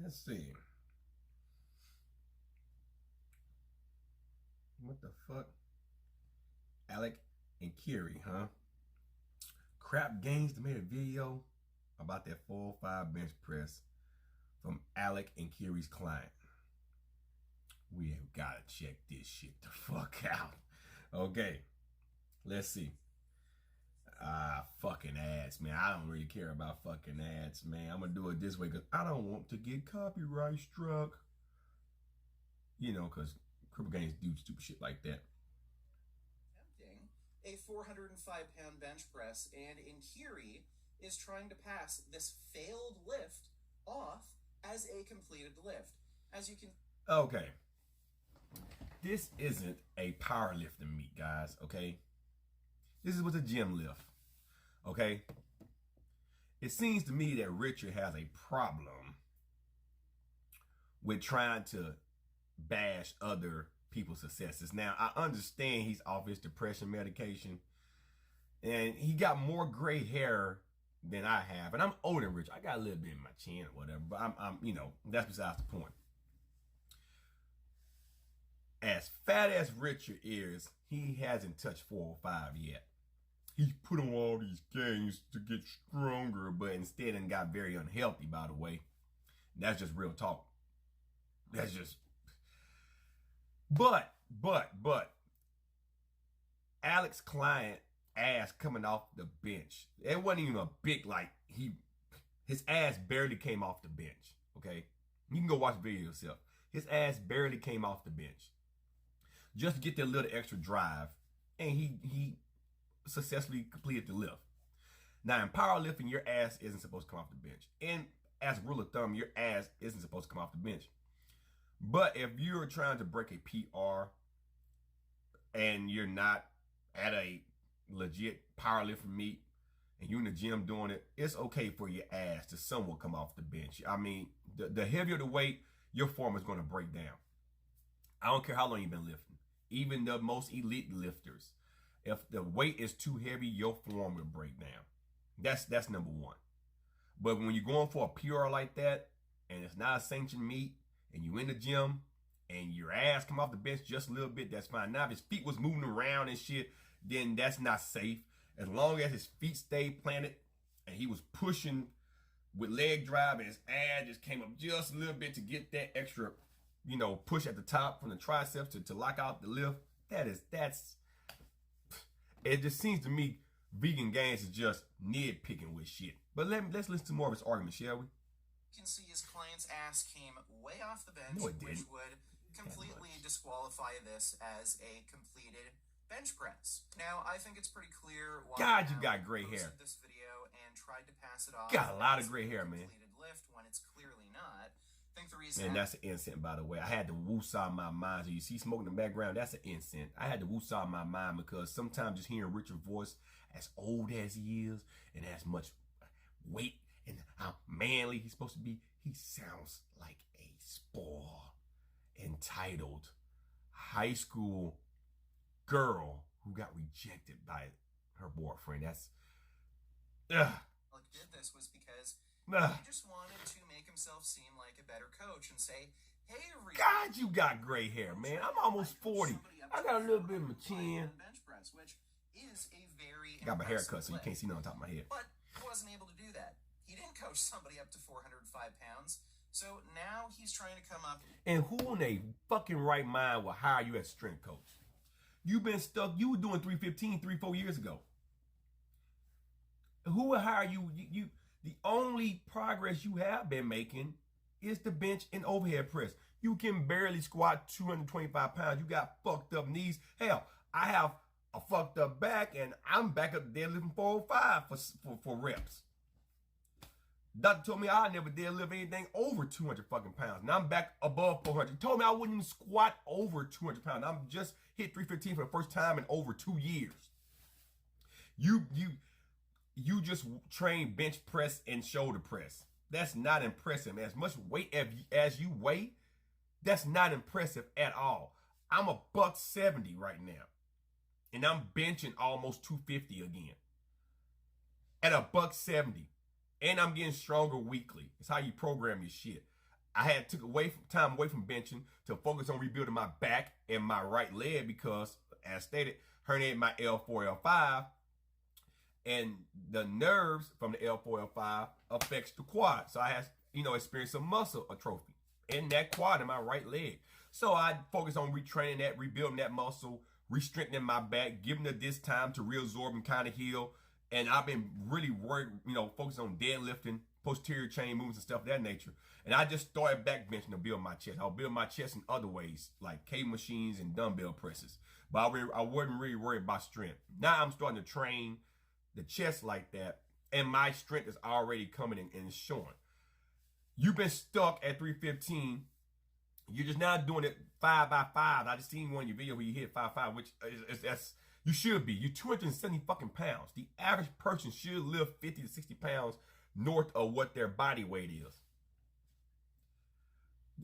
Let's see. What the fuck? Alec Enkiri, huh? Crap Games made a video about that 405 bench press from Alec Enkiri's client. We have gotta check this shit the fuck out. Okay, let's see. Fucking ads, man. I don't really care about fucking ads, man. I'm gonna do it this way because I don't want to get copyright struck. You know, because Cripple Games do stupid shit like that. Attempting a 405-pound bench press, and Enkiri is trying to pass this failed lift off as a completed lift. As you can... Okay. This isn't a powerlifting meet, guys, okay? This is what's a gym lift, okay? It seems to me that Richard has a problem with trying to bash other people's successes. Now, I understand he's off his depression medication, and he got more gray hair than I have, and I'm older than Richard. I got a little bit in my chin or whatever, but I'm you know, that's besides the point. As fat as Richard is, he hasn't touched 405 yet. He's put on all these gains to get stronger, but instead and got very unhealthy, by the way. That's just real talk. That's just... But, Alec's client ass coming off the bench. It wasn't even a big, like, his ass barely came off the bench, okay? You can go watch the video yourself. His ass barely came off the bench. Just to get that little extra drive, and he successfully completed the lift. Now, in powerlifting, your ass isn't supposed to come off the bench. And as a rule of thumb, your ass isn't supposed to come off the bench. But if you're trying to break a PR and you're not at a legit powerlifting meet and you're in the gym doing it, it's okay for your ass to somewhat come off the bench. I mean, the heavier the weight, your form is going to break down. I don't care how long you've been lifting. Even the most elite lifters, if the weight is too heavy, your form will break down. That's number one. But when you're going for a PR like that, and it's not a sanctioned meet, and you in the gym, and your ass come off the bench just a little bit, that's fine. Now, if his feet was moving around and shit, then that's not safe. As long as his feet stayed planted, and he was pushing with leg drive, and his ass just came up just a little bit to get that extra, you know, push at the top from the triceps to lock out the lift. It just seems to me Vegan Gains is just nitpicking with shit. But let's listen to more of his argument, shall we? You can see his client's ass came way off the bench, No, it which didn't. would completely disqualify this as a completed bench press. Now, I think it's pretty clear why God, you got gray hair. This video and tried to pass it off. Got a lot of gray hair, man. Completed lift when it's clearly not. I think the reason. And that's an incense, by the way. I had to woosah my mind. So you see smoke in the background, that's an incense. I had to woosah my mind because sometimes just hearing Richard's voice, as old as he is, and as much weight and how manly he's supposed to be, he sounds like a spoiled, entitled high school girl who got rejected by her boyfriend. That's Alec did this was because he just wanted to make himself seem like a better coach and say, hey, everybody. God, you got gray hair, man. I'm almost 40. I got a little bit of my chin. Bench press, which is a very I got my hair cut, so you can't see nothing on top of my head. But he wasn't able to do that. He didn't coach somebody up to 405 pounds. So now he's trying to come up. And who in a fucking right mind will hire you as strength coach? You've been stuck. You were doing 315 3-4 years ago. Who will hire you? The only progress you have been making is the bench and overhead press. You can barely squat 225 pounds. You got fucked up knees. Hell, I have a fucked up back, and I'm back up deadlifting 405 for reps. Doctor told me I never deadlift anything over 200 fucking pounds. Now I'm back above 400. He told me I wouldn't even squat over 200 pounds. I'm just hit 315 for the first time in over 2 years. You just train bench press and shoulder press. That's not impressive. As much weight as you weigh, that's not impressive at all. I'm a $170 right now. And I'm benching almost 250 again. At a $170. And I'm getting stronger weekly. It's how you program your shit. I had took time away from benching to focus on rebuilding my back and my right leg because, as stated, herniated my L4, L5, and the nerves from the L4, L5 affects the quad. So I had, experienced some muscle atrophy in that quad in my right leg. So I focused on retraining that, rebuilding that muscle, re-strengthening my back, giving it this time to reabsorb and kind of heal. And I've been really worried, focused on deadlifting, posterior chain movements and stuff of that nature. And I just started back benching to build my chest. I'll build my chest in other ways, like cable machines and dumbbell presses. But I wasn't really worried about strength. Now I'm starting to train the chest like that, and my strength is already coming in and it's showing. You've been stuck at 315. You're just not doing it 5 by 5. I just seen one in your video where you hit 5-5, which that's you should be. You're 270 fucking pounds. The average person should lift 50 to 60 pounds north of what their body weight is.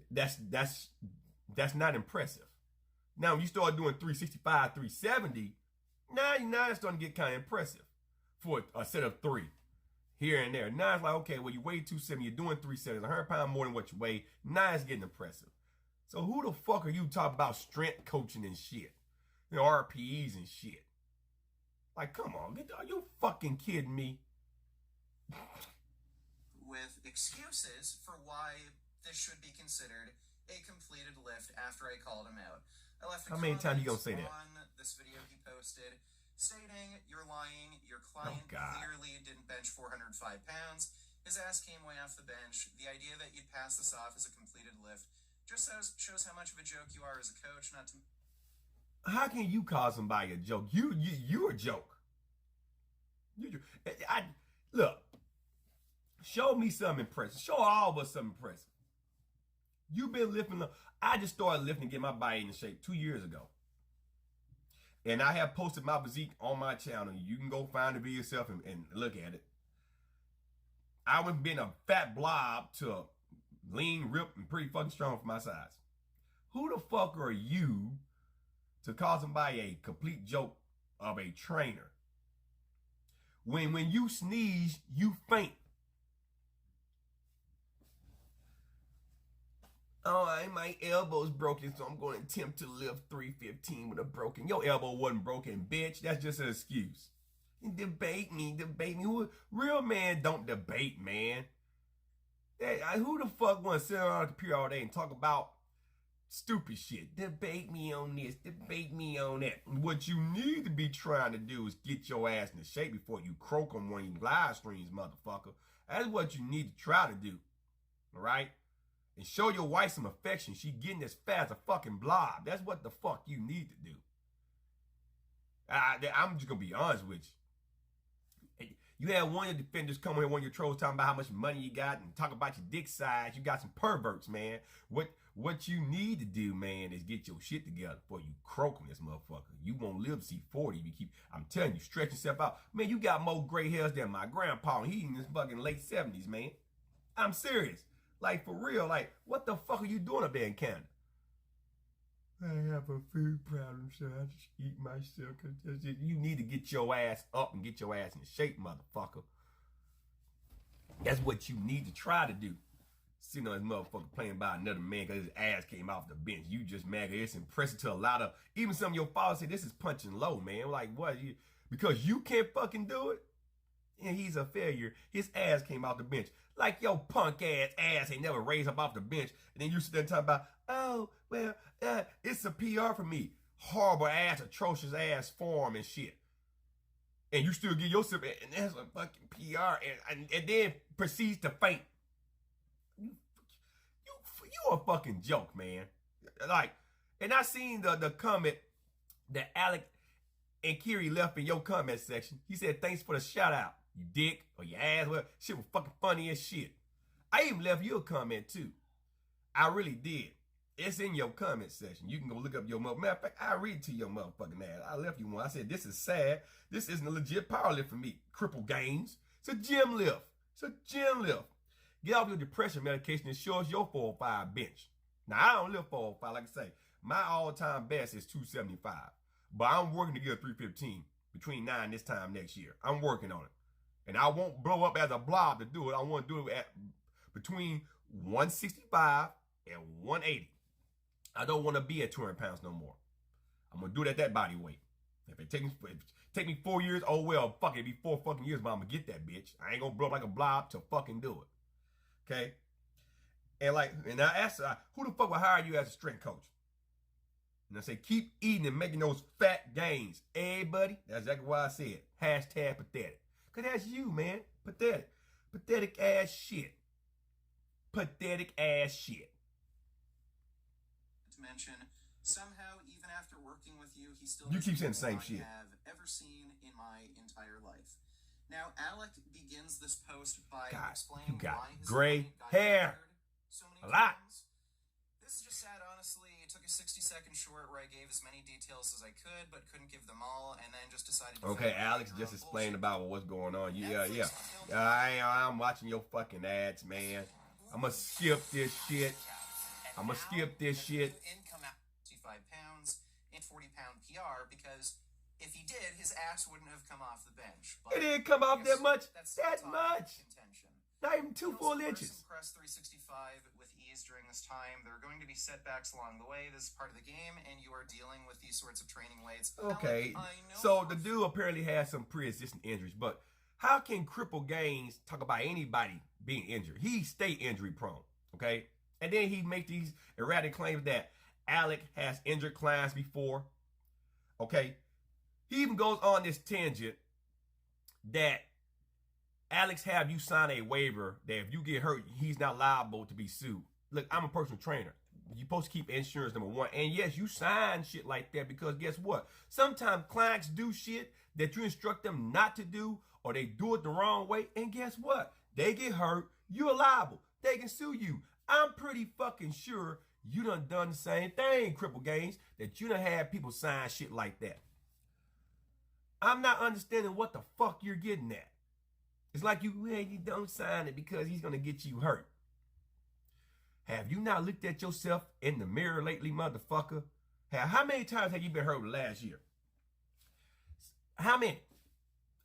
That's not impressive. Now when you start doing 365, 370, now it's starting to get kind of impressive for a set of 3 here and there. Now it's like, okay, well, you weigh 270, you're doing 370, 100 pounds more than what you weigh. Now it's getting impressive. So who the fuck are you talking about strength coaching and shit? RPEs and shit. Like, come on, are you fucking kidding me? With excuses for why this should be considered a completed lift after I called him out. I left a How many times you gonna say that? On this video he posted stating, "You're lying, your client clearly didn't bench 405 pounds. His ass came way off the bench. The idea that you'd pass this off as a completed lift just shows how much of a joke you are as a coach, not to..." How can you call somebody a joke? You a joke. Look, show me something impressive. Show all of us something impressive. You've been lifting. I just started lifting to get my body in shape 2 years ago. And I have posted my physique on my channel. You can go find it for yourself and look at it. I went from being a fat blob to lean, ripped, and pretty fucking strong for my size. Who the fuck are you to call somebody a complete joke of a trainer? When you sneeze, you faint. Oh, my elbow's broken, so I'm going to attempt to lift 315 with a broken. Your elbow wasn't broken, bitch. That's just an excuse. Debate me. Real man don't debate, man. Who the fuck want to sit around the computer all day and talk about stupid shit? Debate me on this, debate me on that. What you need to be trying to do is get your ass in shape before you croak on one of your live streams, motherfucker. That's what you need to try to do, all right? And show your wife some affection. She getting as fat as a fucking blob. That's what the fuck you need to do. I'm just going to be honest with you. You had one of your defenders come here, one of your trolls, talking about how much money you got and talk about your dick size. You got some perverts, man. What you need to do, man, is get your shit together before you croak on this motherfucker. You won't live to see 40 if you keep, I'm telling you, stretch yourself out. Man, you got more gray hairs than my grandpa. He in his fucking late 70s, man. I'm serious. Like, for real, like, what the fuck are you doing up there in Canada? I have a food problem, so I just eat myself. You need to get your ass up and get your ass in shape, motherfucker. That's what you need to try to do. Sitting on this motherfucker playing by another man because his ass came off the bench. You just mad. It's impressive to a lot of, even some of your followers say, this is punching low, man. Like, what? Because you can't fucking do it? And he's a failure. His ass came off the bench. Like your punk ass ain't never raised up off the bench. And then you sit there and talk about, oh, well, it's a PR for me. Horrible ass, atrocious ass form and shit. And you still get yourself, and that's a fucking PR. And then proceeds to faint. You a fucking joke, man. Like, and I seen the comment that Alec Enkiri left in your comment section. He said, thanks for the shout out. You dick, or your ass, well, shit was fucking funny as shit. I even left you a comment too. I really did. It's in your comment section. You can go look up your mother. Matter of fact, I read to your motherfucking ass. I left you one. I said, this is sad. This isn't a legit power lift for me. Cripple gains. It's a gym lift. It's a gym lift. Get off your depression medication and show us your 405 bench. Now, I don't lift 405. Like I say, my all-time best is 275. But I'm working to get a 315 between now and this time next year. I'm working on it. And I won't blow up as a blob to do it. I want to do it between 165 and 180. I don't want to be at 200 pounds no more. I'm going to do it at that body weight. If it take me 4 years, oh well, fuck it, it'd be 4 fucking years, but I'm going to get that bitch. I ain't going to blow up like a blob to fucking do it. Okay? And I asked her, who the fuck would hire you as a strength coach? And I say, keep eating and making those fat gains. Hey, buddy, that's exactly what I said. Hashtag pathetic. Because that's you, man. Pathetic. Pathetic ass shit. Pathetic ass shit. To mention, somehow, even after working with you, he still you keep saying the same shit. I have ever seen in my entire life. Now, Alec begins this post by explaining why his gray hair. So many a lot. Times. This is just sad, honestly. It took a 60-second short where I gave as many details as I could, but couldn't give them all, and then just decided to... Okay, Alex just explained about what's going on. Yeah. I'm watching your fucking ads, man. I'm gonna skip this shit. Income at 65 pounds and 40-pound PR, because if he did, his ass wouldn't have come off the bench. But it didn't come off that much. Contention. Not even 2 full inches. Press 365 with ease during this time. There are going to be setbacks along the way. This is part of the game, and you are dealing with these sorts of training weights. Okay, so the dude apparently has some pre-existing injuries, but how can Cripple Gaines talk about anybody being injured? He stay injury prone, okay? And then he makes these erratic claims that Alec has injured clients before, okay? He even goes on this tangent that Alex have you sign a waiver that if you get hurt, he's not liable to be sued. Look, I'm a personal trainer. You're supposed to keep insurance, number one. And yes, you sign shit like that because guess what? Sometimes clients do shit that you instruct them not to do, or they do it the wrong way. And guess what? They get hurt. You're liable. They can sue you. I'm pretty fucking sure you done the same thing, Cripple Gaines, that you done had people sign shit like that. I'm not understanding what the fuck you're getting at. It's like you don't sign it because he's going to get you hurt. Have you not looked at yourself in the mirror lately, motherfucker? How many times have you been hurt last year? How many?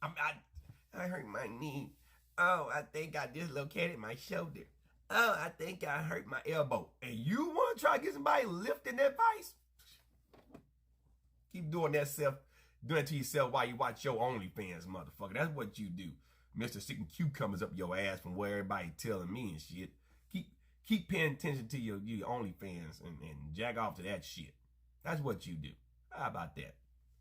I hurt my knee. Oh, I think I dislocated my shoulder. Oh, I think I hurt my elbow. And you want to try to get somebody lifting that vice? Keep doing that to yourself while you watch your OnlyFans, motherfucker. That's what you do. Mr. Sticking cucumbers up your ass from where everybody telling me and shit. Keep paying attention to your OnlyFans and jack off to that shit. That's what you do. How about that?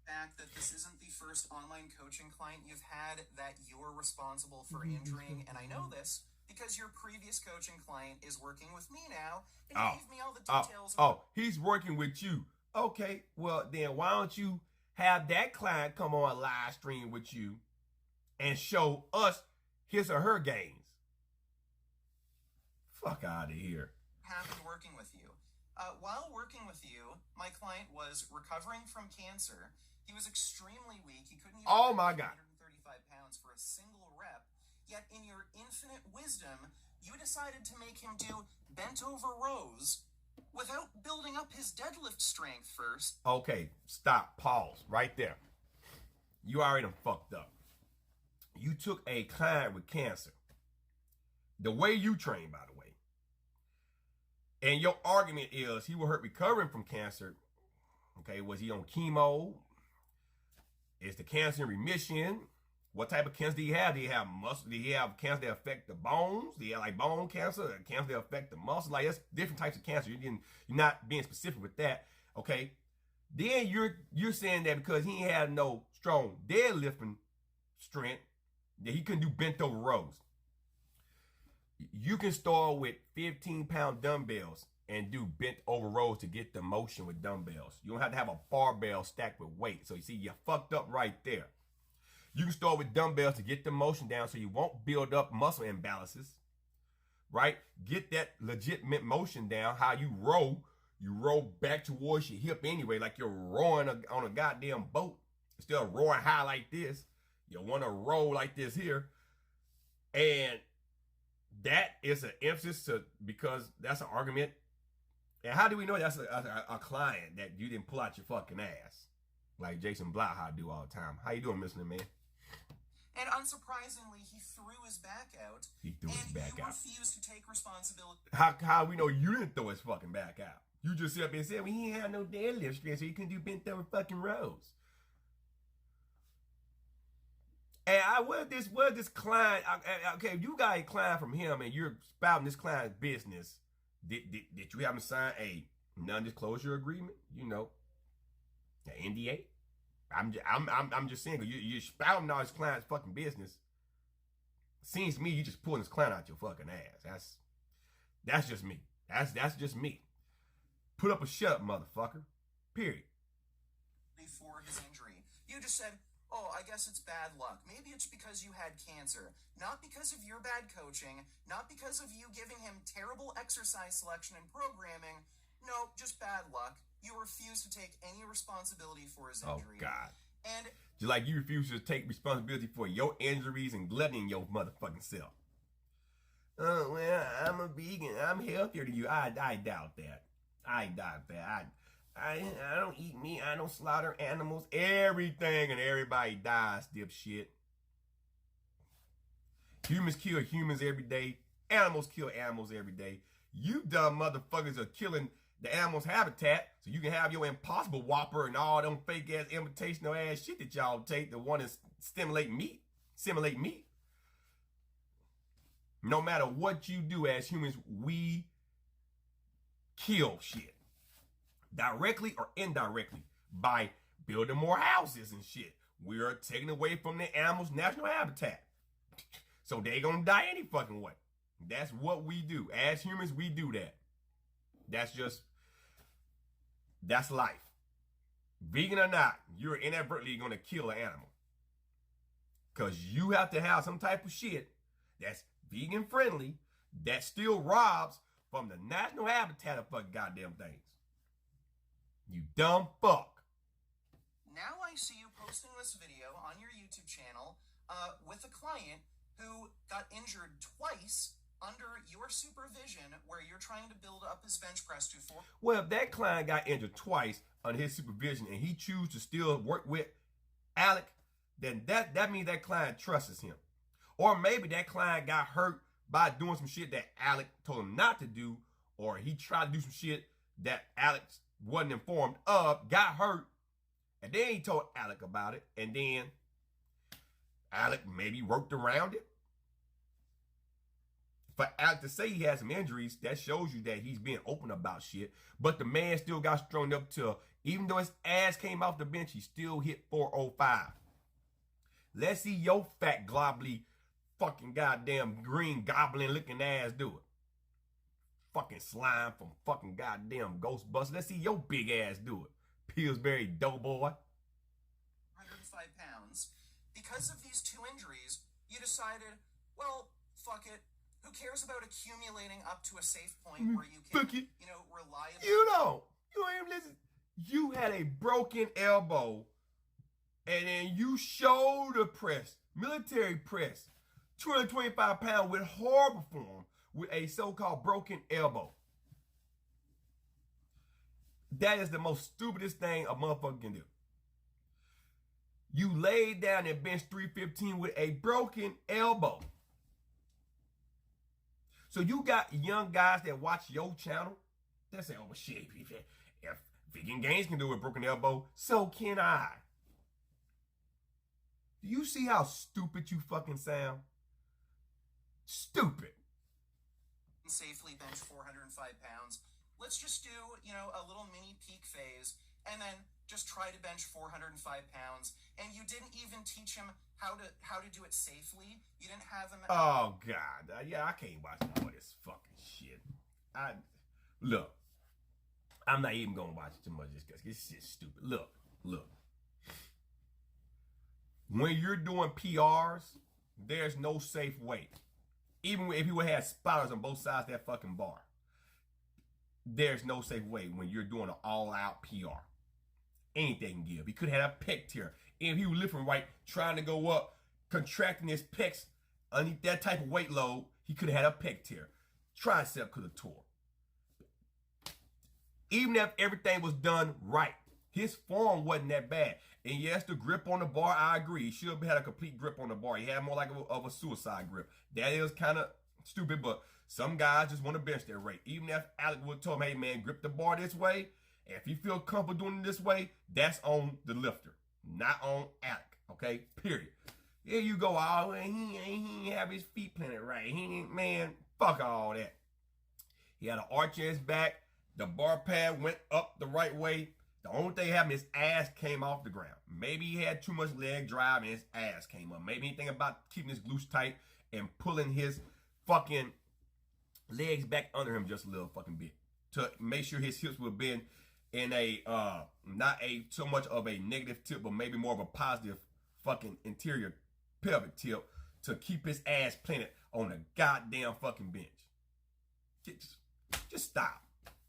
Fact that this isn't the first online coaching client you've had that you're responsible for injuring, and I know this because your previous coaching client is working with me now, and he gave me all the details. He's working with you. Okay, well then why don't you have that client come on live stream with you and show us his or her gains? Fuck out of here. Happy working with you. While working with you, my client was recovering from cancer. He was extremely weak. He couldn't even oh my God. 135 pounds for a single rep. Yet in your infinite wisdom, you decided to make him do bent over rows without building up his deadlift strength first. Okay, stop. Pause. Right there. You already done fucked up. You took a client with cancer. The way you train, by the way. And your argument is he was hurt recovering from cancer. Okay, was he on chemo? Is the cancer in remission? What type of cancer do you have? Do you have muscle? Do you have cancer that affect the bones? Do you have like bone cancer? Cancer that affect the muscle? Like that's different types of cancer. You're not being specific with that. Okay. Then you're saying that because he had no strong deadlifting strength, that he couldn't do bent over rows. You can start with 15-pound dumbbells and do bent over rows to get the motion with dumbbells. You don't have to have a barbell stacked with weight. So you see, you fucked up right there. You can start with dumbbells to get the motion down so you won't build up muscle imbalances, right? Get that legitimate motion down. How you roll back towards your hip anyway, like you're rowing on a goddamn boat. Instead of rowing high like this, you want to roll like this here. And that is an emphasis because that's an argument. And how do we know that's a client that you didn't pull out your fucking ass? Like Jason Bloughart do all the time. How you doing, Mr. Man? And unsurprisingly, he threw his back out. He threw his back out. And you refused to take responsibility. How we know you didn't throw his fucking back out? You just sit up and said, well, he ain't had no deadlift strength, so he couldn't do bent over fucking rows. And what this client, okay, if you got a client from him and you're spouting this client's business, did you have him sign a non-disclosure agreement? You know, an NDA? I'm just saying, you're spouting all his client's fucking business. Seems to me you just pulling his client out your fucking ass. That's just me. That's just me. Put up a shut up, motherfucker. Period. Before his injury, you just said, oh, I guess it's bad luck. Maybe it's because you had cancer. Not because of your bad coaching. Not because of you giving him terrible exercise selection and programming. No, just bad luck. You refuse to take any responsibility for his injury. Oh, God. And just like you refuse to take responsibility for your injuries and gluttoning your motherfucking self. Oh, well, I'm a vegan. I'm healthier than you. I doubt that. I doubt that. I don't eat meat. I don't slaughter animals. Everything and everybody dies, dipshit. Humans kill humans every day. Animals kill animals every day. You dumb motherfuckers are killing the animal's habitat so you can have your Impossible Whopper and all them fake ass invitational ass shit that y'all take to want to simulate meat. No matter what you do as humans, we kill shit. Directly or indirectly. By building more houses and shit. We are taking away from the animal's natural habitat. So they gonna die any fucking way. That's what we do. As humans, we do that. That's life. Vegan or not, you're inadvertently gonna kill an animal. Cause you have to have some type of shit that's vegan friendly that still robs from the natural habitat of fucking goddamn things. You dumb fuck. Now I see you posting this video on your YouTube channel with a client who got injured twice under your supervision where you're trying to build up his bench press to 4. Well, if that client got injured twice under his supervision and he chooses to still work with Alec, then that means that client trusts him. Or maybe that client got hurt by doing some shit that Alec told him not to do, or he tried to do some shit that Alex wasn't informed of, got hurt, and then he told Alec about it, and then Alec maybe worked around it. For Alec to say he has some injuries, that shows you that he's being open about shit, but the man still got strung up to, even though his ass came off the bench, he still hit 405. Let's see your fat, globbly, fucking goddamn green goblin looking ass do it. Fucking slime from fucking goddamn Ghostbusters. Let's see your big ass do it. Pillsbury Doughboy. 105 pounds. Because of these two injuries, you decided, well, fuck it. Who cares about accumulating up to a safe point where you can, reliably... You don't even listen. You had a broken elbow, and then you shoulder press, military press, 225 pounds with horrible form, with a so-called broken elbow. That is the most stupidest thing a motherfucker can do. You laid down and bench 315 with a broken elbow. So you got young guys that watch your channel that say, oh shit, if Vegan Gains can do it with broken elbow, so can I. Do you see how stupid you fucking sound? Stupid. Safely bench 405 pounds. Let's just do, a little mini peak phase and then just try to bench 405 pounds. And you didn't even teach him how to do it safely. You didn't have him... Oh, God. Yeah, I can't watch all this fucking shit. Look, I'm not even going to watch it too much because this shit's stupid. Look. When you're doing PRs, there's no safe way. Even if he would have spotters on both sides of that fucking bar, there's no safe way when you're doing an all-out PR. Anything can give. He could have had a pec tear. If he was lifting right, trying to go up, contracting his pecs underneath that type of weight load, he could have had a pec tear. Tricep could have tore. Even if everything was done right, His form wasn't that bad. And yes, the grip on the bar, I agree. He should have had a complete grip on the bar. He had more like of a suicide grip. That is kind of stupid, but some guys just want to bench their rate. Even if Alec would tell him, hey man, grip the bar this way. If you feel comfortable doing it this way, that's on the lifter, not on Alec. Okay, period. Here you go. Oh, he ain't have his feet planted right. He ain't, man, fuck all that. He had an arch in his back. The bar pad went up the right way. The only thing happened, his ass came off the ground. Maybe he had too much leg drive and his ass came up. Maybe he think about keeping his glutes tight and pulling his fucking legs back under him just a little fucking bit to make sure his hips would bend in a not a so much of a negative tip, but maybe more of a positive fucking interior pelvic tip to keep his ass planted on a goddamn fucking bench. Just stop.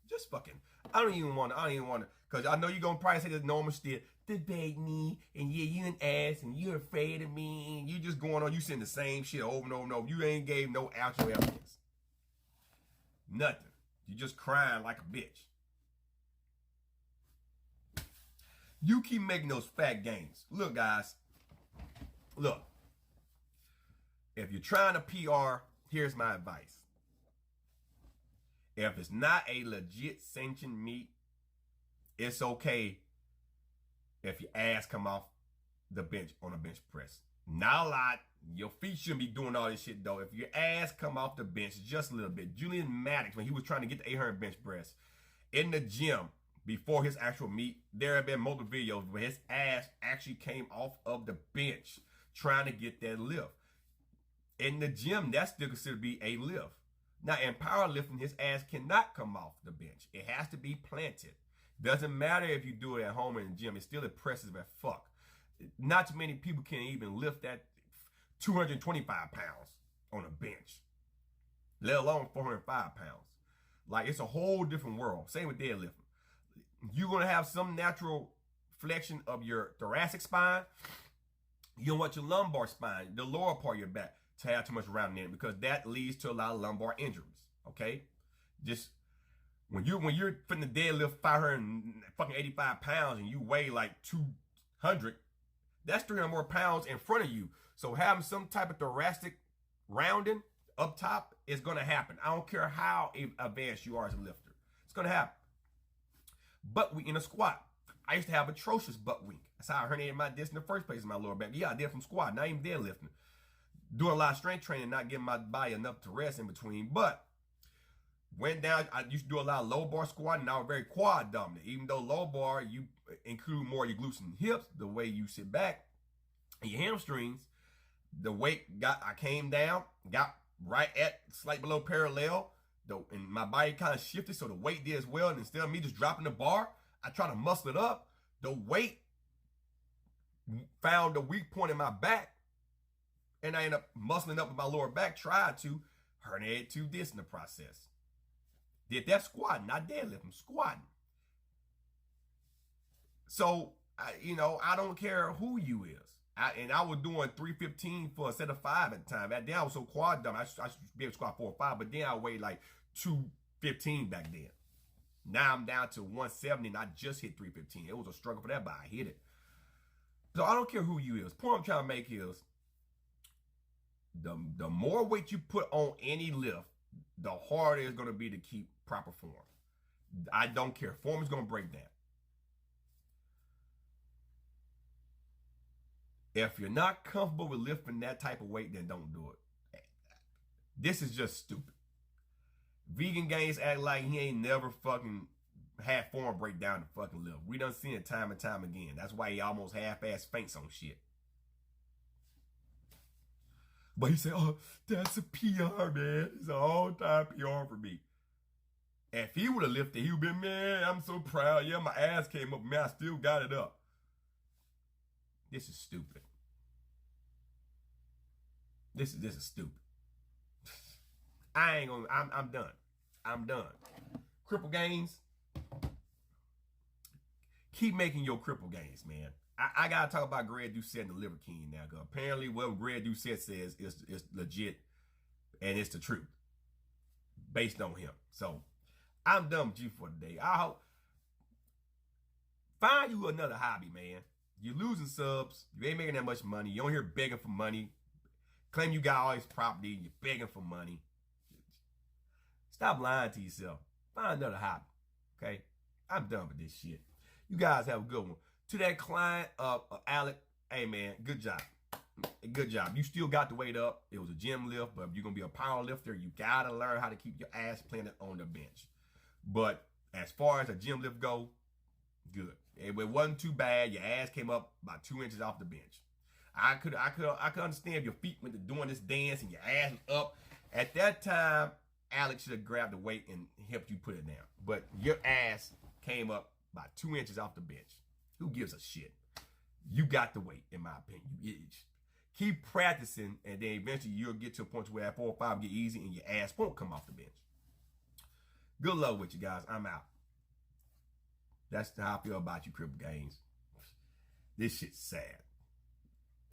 Just fucking. I don't even want to, because I know you're going to probably say the normal shit. Debate me, and yeah, you an ass, and you're afraid of me, and you just going on, you saying the same shit over and over and over. You ain't gave no actual evidence. Nothing. You just crying like a bitch. You keep making those fat gains. Look, guys. Look. If you're trying to PR, here's my advice. If it's not a legit sanctioned meet, it's okay if your ass come off the bench on a bench press. Not a lot. Your feet shouldn't be doing all this shit, though. If your ass come off the bench just a little bit. Julian Maddox, when he was trying to get the 800 bench press in the gym before his actual meet, there have been multiple videos where his ass actually came off of the bench trying to get that lift. In the gym, that's still considered to be a lift. Now, in powerlifting, his ass cannot come off the bench. It has to be planted. Doesn't matter if you do it at home or in the gym. It's still impressive as fuck. Not too many people can even lift that 225 pounds on a bench, let alone 405 pounds. Like, it's a whole different world. Same with deadlifting. You're going to have some natural flexion of your thoracic spine. You don't want your lumbar spine, the lower part of your back, to have too much rounding in it, because that leads to a lot of lumbar injuries. Okay, just when you're finna deadlift 585 pounds and you weigh like 200, that's 300 more pounds in front of you. So having some type of thoracic rounding up top is gonna happen. I don't care how advanced you are as a lifter, it's gonna happen. Butt weak in a squat. I used to have atrocious butt weak. That's how I herniated my disc in the first place in my lower back. Yeah, I did from squat, not even deadlifting. Doing a lot of strength training, not giving my body enough to rest in between. But went down, I used to do a lot of low bar squatting, and I was very quad dominant. Even though low bar, you include more of your glutes and hips, the way you sit back, and your hamstrings, the weight I came down, got right at slight below parallel, and my body kind of shifted, so the weight did as well. And instead of me just dropping the bar, I try to muscle it up. The weight found the weak point in my back, and I end up muscling up with my lower back, tried to herniate 2 discs in the process. Did that squatting, not deadlifting, squatting. So, I don't care who you is. I was doing 315 for a set of 5 at the time. Back then, I was so quad dumb. I should be able to squat 4 or 5, but then I weighed like 215 back then. Now I'm down to 170, and I just hit 315. It was a struggle for that, but I hit it. So I don't care who you is. The point I'm trying to make is, the more weight you put on any lift, the harder it's going to be to keep proper form. I don't care. Form is going to break down. If you're not comfortable with lifting that type of weight, then don't do it. This is just stupid. Vegan Gains act like he ain't never fucking had form break down the fucking lift. We done seen it time and time again. That's why he almost half-ass faints on shit. But he said, oh, that's a PR, man. It's an all-time PR for me. If he would have lifted, he would have been, man, I'm so proud. Yeah, my ass came up, man. I still got it up. This is stupid. This is stupid. I'm done. I'm done. Cripple gains. Keep making your cripple gains, man. I gotta talk about Greg Doucette and the Liver King now, because apparently what Greg Doucette says is legit, and it's the truth based on him. So I'm done with you for today. I hope Find you another hobby, man. You're losing subs. You ain't making that much money. You don't hear begging for money. Claim you got all this property. You're begging for money. Stop lying to yourself. Find another hobby. Okay? I'm done with this shit. You guys have a good one. To that client, Alec, hey, man, good job. Good job. You still got the weight up. It was a gym lift, but if you're going to be a power lifter, you got to learn how to keep your ass planted on the bench. But as far as a gym lift go, good. It wasn't too bad. Your ass came up about 2 inches off the bench. I could understand if your feet went to doing this dance and your ass was up. At that time, Alex should have grabbed the weight and helped you put it down. But your ass came up about 2 inches off the bench. Who gives a shit? You got the weight, in my opinion. Keep practicing, and then eventually you'll get to a point where at 4 or 5 get easy and your ass won't come off the bench. Good luck with you guys. I'm out. That's how I feel about you, Cripple Games. This shit's sad.